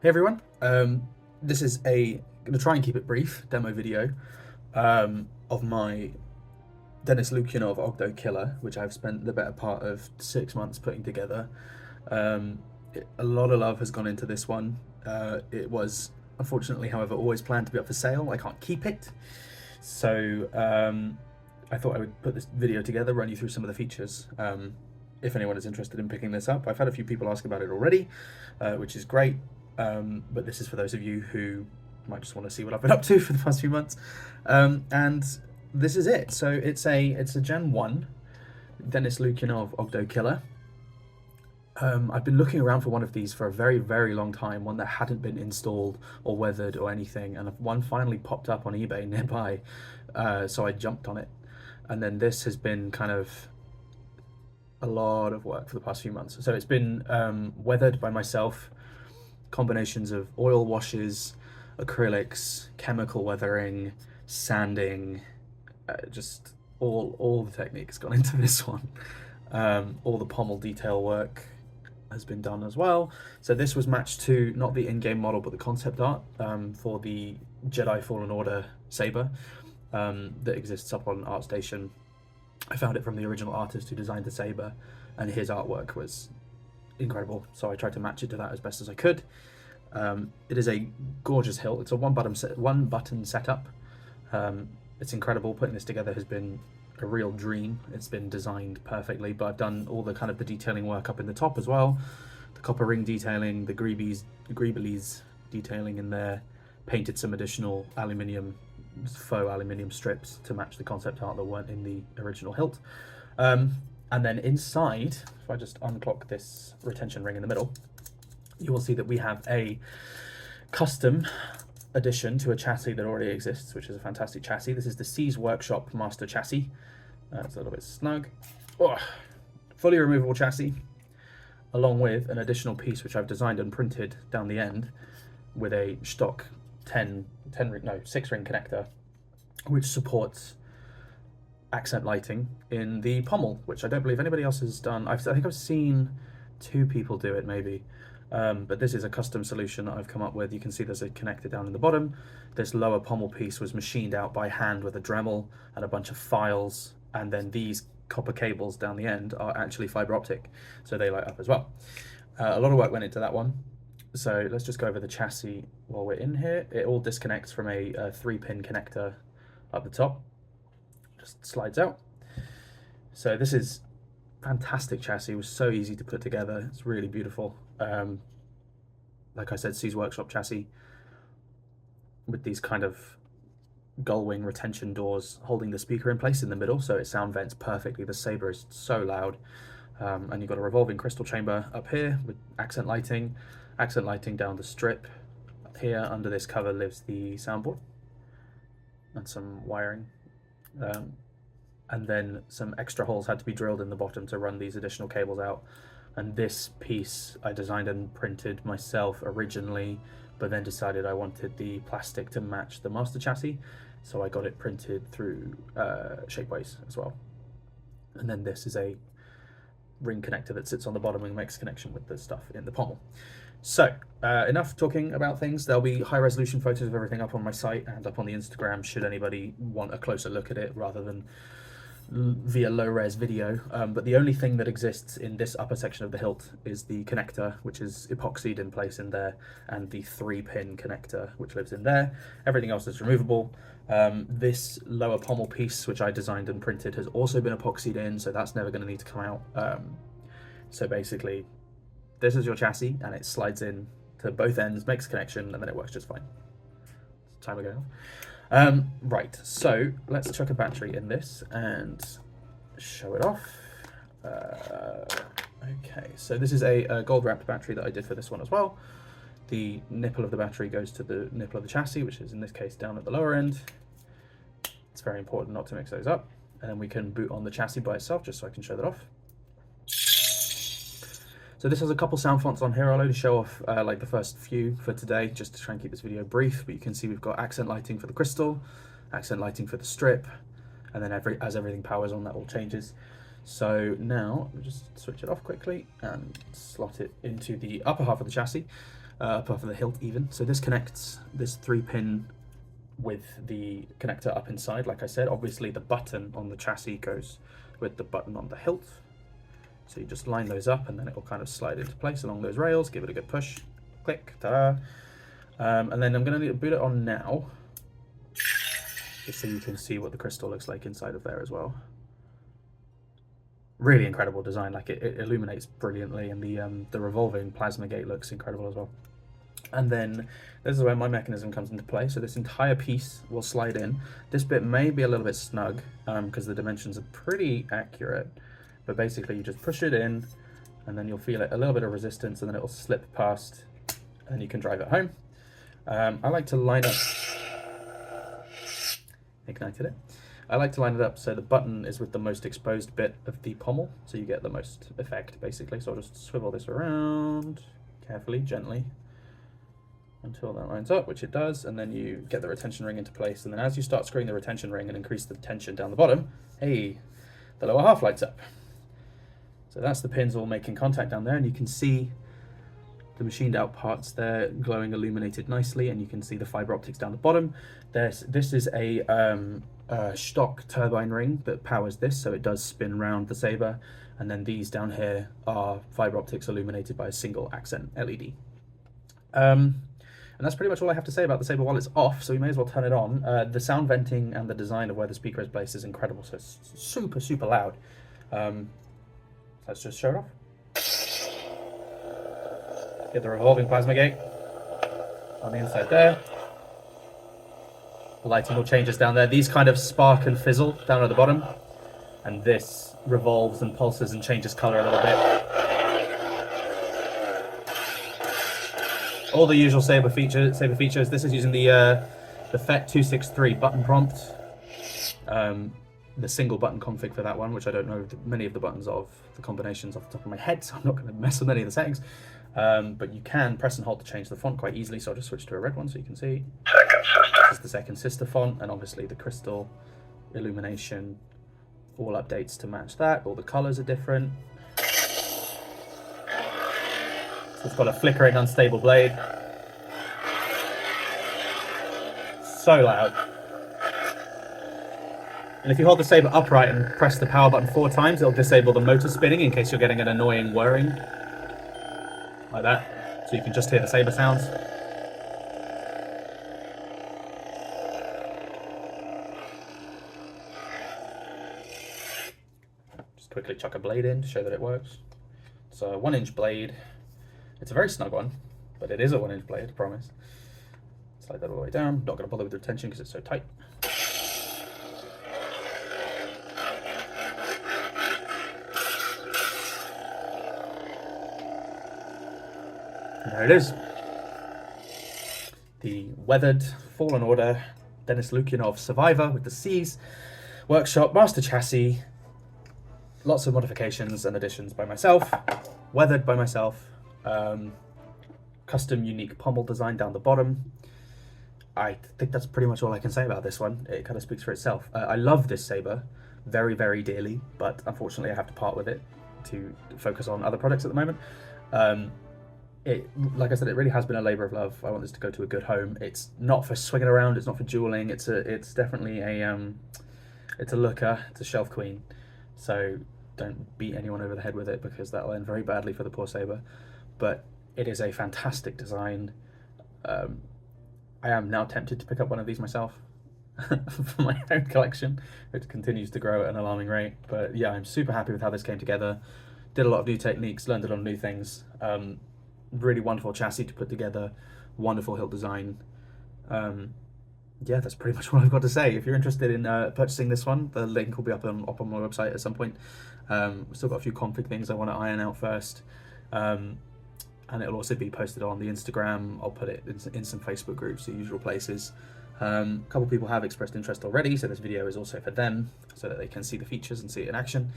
Hey everyone, this is going to try and keep it brief, demo video of my Dennis Lukianov Oggdo Killer, which I've spent the better part of 6 months putting together. A lot of love has gone into this one. It was, unfortunately, however, always planned to be up for sale. I can't keep it. So I thought I would put this video together, run you through some of the features. If anyone is interested in picking this up. I've had a few people ask about it already, which is great. But this is for those of you who might just want to see what I've been up to for the past few months. And this is it. So it's a Gen 1 Dennis Lukianov Oggdo Killer. I've been looking around for one of these for a very, very long time, one that hadn't been installed or weathered or anything, and one finally popped up on eBay nearby, so I jumped on it. And then this has been kind of a lot of work for the past few months. So it's been weathered by myself, combinations of oil washes, acrylics, chemical weathering, sanding, just all the techniques gone into this one. All the pommel detail work has been done as well. So this was matched to not the in-game model but the concept art for the Jedi Fallen Order saber that exists up on ArtStation. I found it from the original artist who designed the saber, and his artwork was incredible, so I tried to match it to that as best as I could. It is a gorgeous hilt. It's a one button setup. It's incredible. Putting this together has been a real dream. It's been designed perfectly, but I've done all the kind of the detailing work up in the top as well. The copper ring detailing, the greeblies detailing in there, painted some additional faux aluminium strips to match the concept art that weren't in the original hilt. And then inside, if I just unclock this retention ring in the middle, you will see that we have a custom addition to a chassis that already exists, which is a fantastic chassis. This is the C's Workshop Master Chassis. It's a little bit snug. Oh, fully removable chassis, along with an additional piece which I've designed and printed down the end with a Shtok 6-ring connector, which supports accent lighting in the pommel, which I don't believe anybody else has done. I think I've seen 2 people do it maybe. But this is a custom solution that I've come up with. You can see there's a connector down in the bottom. This lower pommel piece was machined out by hand with a Dremel and a bunch of files, and then these copper cables down the end are actually fiber optic, so they light up as well. A lot of work went into that one. So let's just go over the chassis while we're in here. It all disconnects from a 3-pin connector up the top. Just slides out. So this is fantastic chassis. It was so easy to put together. It's really beautiful. Like I said, C's Workshop chassis with these kind of gull wing retention doors holding the speaker in place in the middle, so it sound vents perfectly. The saber is so loud. And you've got a revolving crystal chamber up here with accent lighting down the strip. Here under this cover lives the soundboard and some wiring. And then some extra holes had to be drilled in the bottom to run these additional cables out. And this piece I designed and printed myself originally, but then decided I wanted the plastic to match the master chassis, so I got it printed through Shapeways as well. And then this is a ring connector that sits on the bottom and makes connection with the stuff in the pommel. So enough talking about things. There'll be high resolution photos of everything up on my site and up on the Instagram should anybody want a closer look at it rather than via low-res video. But the only thing that exists in this upper section of the hilt is the connector, which is epoxied in place in there, and the 3-pin connector which lives in there. Everything else is removable. This lower pommel piece, which I designed and printed, has also been epoxied in, so that's never going to need to come out. So basically this is your chassis, and it slides in to both ends, makes a connection, and then it works just fine. Timer going off. Right, so let's chuck a battery in this and show it off. Okay, so this is a gold wrapped battery that I did for this one as well. The nipple of the battery goes to the nipple of the chassis, which is in this case down at the lower end. It's very important not to mix those up. And then we can boot on the chassis by itself, just so I can show that off. So this has a couple sound fonts on here. I'll only show off like the first few for today, just to try and keep this video brief. But you can see we've got accent lighting for the crystal, accent lighting for the strip, and then as everything powers on, that all changes. So now we'll just switch it off quickly and slot it into the upper half of the chassis. apart from the hilt even. So this connects this 3-pin with the connector up inside. Like I said, obviously the button on the chassis goes with the button on the hilt. So you just line those up and then it will kind of slide into place along those rails. Give it a good push, click, ta-da. And then I'm going to boot it on now, just so you can see what the crystal looks like inside of there as well. Really incredible design, like it illuminates brilliantly, and the revolving plasma gate looks incredible as well. And then this is where my mechanism comes into play. So this entire piece will slide in. This bit may be a little bit snug because the dimensions are pretty accurate, but basically you just push it in and then you'll feel it, a little bit of resistance, and then it will slip past and you can drive it home. I like to line up, ignited it. I like to line it up so the button is with the most exposed bit of the pommel, so you get the most effect basically. So I'll just swivel this around carefully, gently, until that lines up, which it does, and then you get the retention ring into place. And then as you start screwing the retention ring and increase the tension down the bottom, hey, the lower half lights up. So that's the pins all making contact down there, and you can see the machined out parts there glowing illuminated nicely, and you can see the fiber optics down the bottom. This is a Shtok turbine ring that powers this, so it does spin round the saber, and then these down here are fiber optics illuminated by a single accent LED. And that's pretty much all I have to say about the saber while it's off, so we may as well turn it on. The sound venting and the design of where the speaker is placed is incredible, so it's super, super loud. Let's just show it off. Get the revolving plasma gate on the inside there. The lighting will change us down there. These kind of spark and fizzle down at the bottom, and this revolves and pulses and changes color a little bit. All the usual saber features. This is using the FET263 button prompt. The single button config for that one, which I don't know many of the buttons of the combinations off the top of my head, so I'm not going to mess with any of the settings. But you can press and hold to change the font quite easily, so I'll just switch to a red one so you can see. Second sister. This is the second sister font, and obviously the crystal illumination all updates to match that. All the colors are different. So it's got a flickering, unstable blade. So loud. And if you hold the saber upright and press the power button 4 times, it'll disable the motor spinning in case you're getting an annoying whirring. Like that. So you can just hear the saber sounds. Just quickly chuck a blade in to show that it works. It's a 1-inch blade. It's a very snug one, but it is a 1-inch blade, I promise. Slide that all the way down. Not going to bother with the tension because it's so tight. And there it is. The weathered, fallen order, Denis Lukianov Survivor with the C's, workshop, master chassis, lots of modifications and additions by myself, weathered by myself, custom unique pommel design down the bottom. I think that's pretty much all I can say about this one. It kind of speaks for itself. I love this saber very, very dearly, but unfortunately I have to part with it to focus on other products at the moment. Like I said, it really has been a labour of love. I want this to go to a good home. It's not for swinging around. It's not for dueling. It's definitely it's a looker. It's a shelf queen. So don't beat anyone over the head with it because that'll end very badly for the poor saber. But it is a fantastic design. I am now tempted to pick up one of these myself for my own collection, which continues to grow at an alarming rate. But yeah, I'm super happy with how this came together. Did a lot of new techniques, learned a lot of new things. Really wonderful chassis to put together, wonderful hilt design. Yeah, that's pretty much what I've got to say. If you're interested in purchasing this one, the link will be up on my website at some point. We've still got a few config things I want to iron out first. And it'll also be posted on the Instagram. I'll put it in some Facebook groups, the usual places. A couple people have expressed interest already, so this video is also for them, so that they can see the features and see it in action.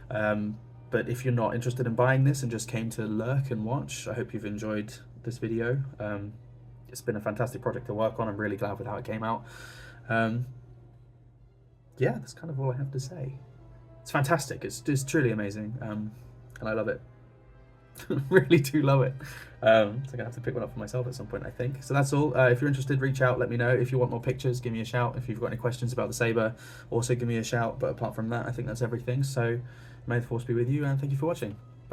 But if you're not interested in buying this and just came to lurk and watch, I hope you've enjoyed this video. It's been a fantastic project to work on. I'm really glad with how it came out. Yeah, that's kind of all I have to say. It's fantastic. It's truly amazing, and I love it. Really do love it. So I'm gonna have to pick one up for myself at some point, I think. So that's all. If you're interested, reach out, let me know. If you want more pictures, give me a shout. If you've got any questions about the saber, also give me a shout. But apart from that, I think that's everything. So may the force be with you, and thank you for watching.